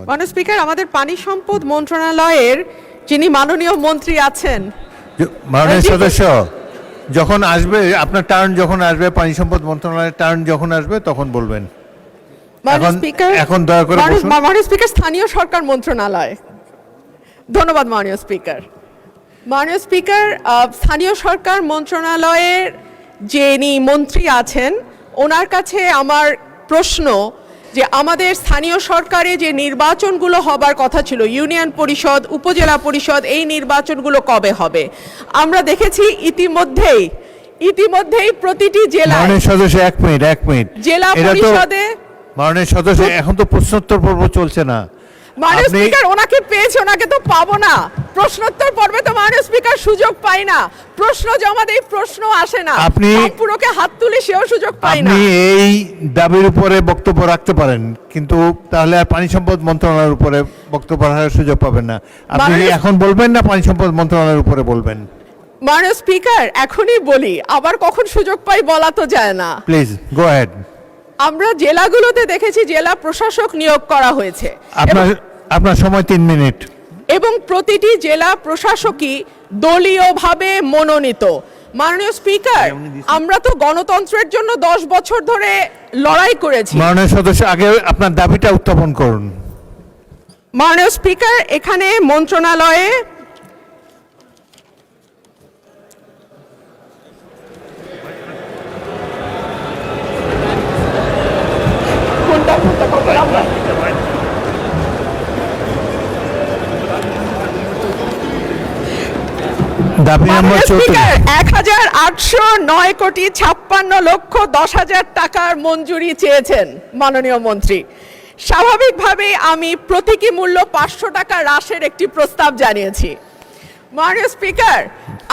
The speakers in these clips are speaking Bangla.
মাননীয় স্পিকার, আমাদের পানি সম্পদ মন্ত্রণালয়ের যিনি মাননীয় মন্ত্রী আছেন, মাননীয় সদস্য, যখন আসবে আপনার টার্ন, যখন আসবে পানি সম্পদ মন্ত্রণালয়ের টার্ন যখন আসবে তখন বলবেন। এখন দয়া করে বসুন। মাননীয় স্পিকার, স্থানীয় সরকার মন্ত্রণালয়। ধন্যবাদ মাননীয় স্পিকার। মাননীয় স্পিকার, স্থানীয় সরকার মন্ত্রণালয়ের যিনি মন্ত্রী আছেন ওনার কাছে আমার প্রশ্ন যে আমাদের স্থানীয় সরকারে যে নির্বাচনগুলো হবার কথা ছিল, ইউনিয়ন পরিষদ, উপজেলা পরিষদ, এই নির্বাচনগুলো কবে হবে? আমরা দেখেছি ইতিমধ্যেই প্রতিটি জেলায়। মাননীয় সদস্য, এক মিনিট। জেলা পরিষদে মাননীয় সদস্য, এখন তো প্রশ্নোত্তর পর্ব চলছে না। মাননীয় স্পিকার, ওনাকে পেয়েছে, ওনাকে তো পাবো না। প্রশ্নোত্তর পর্বে তো মাননীয় স্পিকার সুযোগ পাই না। প্রশ্ন জমা দেই, প্রশ্ন আসে না। আপনি পুরোকে হাত তুলে সেও সুযোগ পাই না। আপনি এই দাবির উপরে বক্তব্য রাখতে পারেন, কিন্তু তাহলে আর পানি সম্পদ মন্ত্রণালয়ের উপরে বক্তব্য রাখার সুযোগ পাবেন না। আপনি এখন বলবেন না পানি সম্পদ মন্ত্রণালয়ের উপরে বলবেন? মাননীয় স্পিকার, এখনই বলি, আবার কখন সুযোগ পাই বলা তো যায় না। Please go ahead. আমরা জেলাগুলোতে দেখেছি জেলা প্রশাসক নিয়োগ করা হয়েছে। আপনার সময় 3 মিনিট। এবং প্রতিটি জেলা প্রশাসকই দলীয়ভাবে মনোনীত। মাননীয় স্পিকার, আমরা তো গণতন্ত্রের জন্য 10 বছর ধরে লড়াই করেছি। মাননীয় সদস্য, আগে আপনার দাবিটা উত্থাপন করুন। মাননীয় স্পিকার, এখানে মন্ত্রণালয়ে দাবি নম্বর 1,809,56,10,00,000 টাকার মঞ্জুরি চেয়েছেন মাননীয় মন্ত্রী। স্বাভাবিকভাবে আমি প্রতীকী মূল্য 500 টাকা হ্রাসের একটি প্রস্তাব জানিয়েছি। মাননীয় স্পিকার,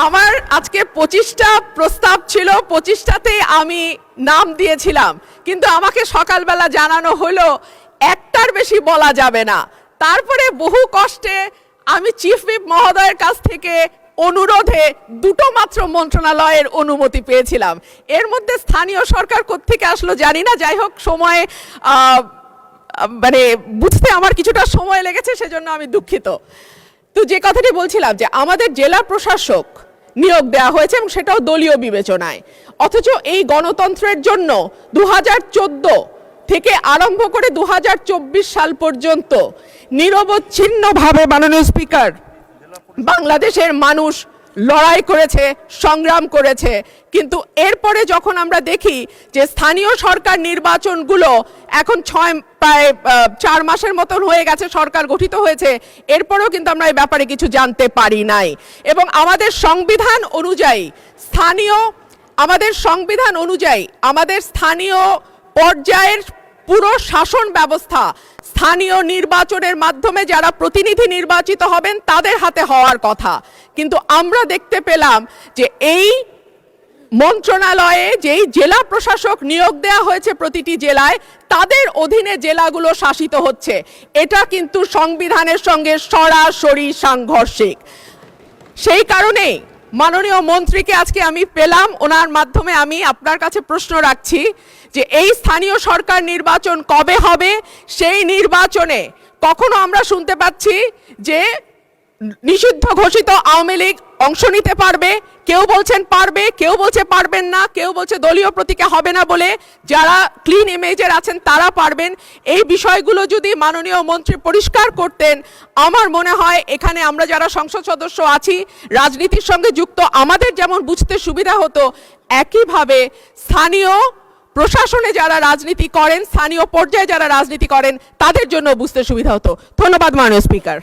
আমার আজকে 25টা প্রস্তাব ছিল, 25টাতে আমি নাম দিয়েছিলাম, কিন্তু আমাকে সকালবেলা জানানো হলো একটার বেশি বলা যাবে না। তারপরে বহু কষ্টে আমি চিফ হুইপ মহোদয়ের কাছ থেকে অনুরোধে 2টো মাত্র মন্ত্রণালয়ের অনুমতি পেয়েছিলাম। এর মধ্যে স্থানীয় সরকার কোত্থেকে আসলো জানি না। যাই হোক, সময় মানে বুঝতে আমার কিছুটা সময় লেগেছে, সেজন্য আমি দুঃখিত। তো যে কথাটি বলছিলাম যে আমাদের জেলা প্রশাসক নিয়োগ দেওয়া হয়েছে এবং সেটাও দলীয় বিবেচনায়, অথচ এই গণতন্ত্রের জন্য 2014 থেকে আরম্ভ করে 2024 সাল পর্যন্ত নিরবচ্ছিন্নভাবে মাননীয় স্পিকার বাংলাদেশের মানুষ লড়াই করেছে, সংগ্রাম করেছে। কিন্তু এরপরে যখন আমরা দেখি যে স্থানীয় সরকার নির্বাচনগুলো এখন প্রায় 4 মাসের মতন হয়ে গেছে, সরকার গঠিত হয়েছে, এরপরেও কিন্তু আমরা এই ব্যাপারে কিছু জানতে পারি নাই। এবং আমাদের সংবিধান অনুযায়ী আমাদের স্থানীয় পর্যায়ের পুরো শাসন ব্যবস্থা স্থানীয় নির্বাচনের মাধ্যমে যারা প্রতিনিধি নির্বাচিত হবেন তাদের হাতে হওয়ার কথা। কিন্তু আমরা দেখতে পেলাম যে এই মন্ত্রণালয়ে যেই জেলা প্রশাসক নিয়োগ দেওয়া হয়েছে প্রতিটি জেলায়, তাদের অধীনে জেলাগুলো শাসিত হচ্ছে। এটা কিন্তু সংবিধানের সঙ্গে সরাসরি সাংঘর্ষিক। সেই কারণেই মাননীয় মন্ত্রীকে আজকে আমি পেলাম, ওনার মাধ্যমে আমি আপনার কাছে প্রশ্ন রাখছি যে এই স্থানীয় সরকার নির্বাচন কবে হবে? সেই নির্বাচনে কখনো আমরা শুনতে পাচ্ছি যে নিষিদ্ধ ঘোষিত আওয়ামী লীগ অংশ নিতে পারবে, কেউ বলছেন পারবে, কেউ বলছে পারবেন না, কেউ বলছে দলীয় প্রতীকে হবে না বলে, যারা ক্লিন ইমেজের আছেন তারা পারবেন। এই বিষয়গুলো যদি মাননীয় মন্ত্রী পরিষ্কার করতেন, আমার মনে হয় এখানে আমরা যারা সংসদ সদস্য আছি, রাজনীতির সঙ্গে যুক্ত, আমাদের যেমন বুঝতে সুবিধা হতো, একইভাবে স্থানীয় প্রশাসনে যারা রাজনীতি করেন, স্থানীয় পর্যায়ে যারা রাজনীতি করেন, তাদের জন্য বুঝতে সুবিধা হতো। ধন্যবাদ মাননীয় স্পিকার।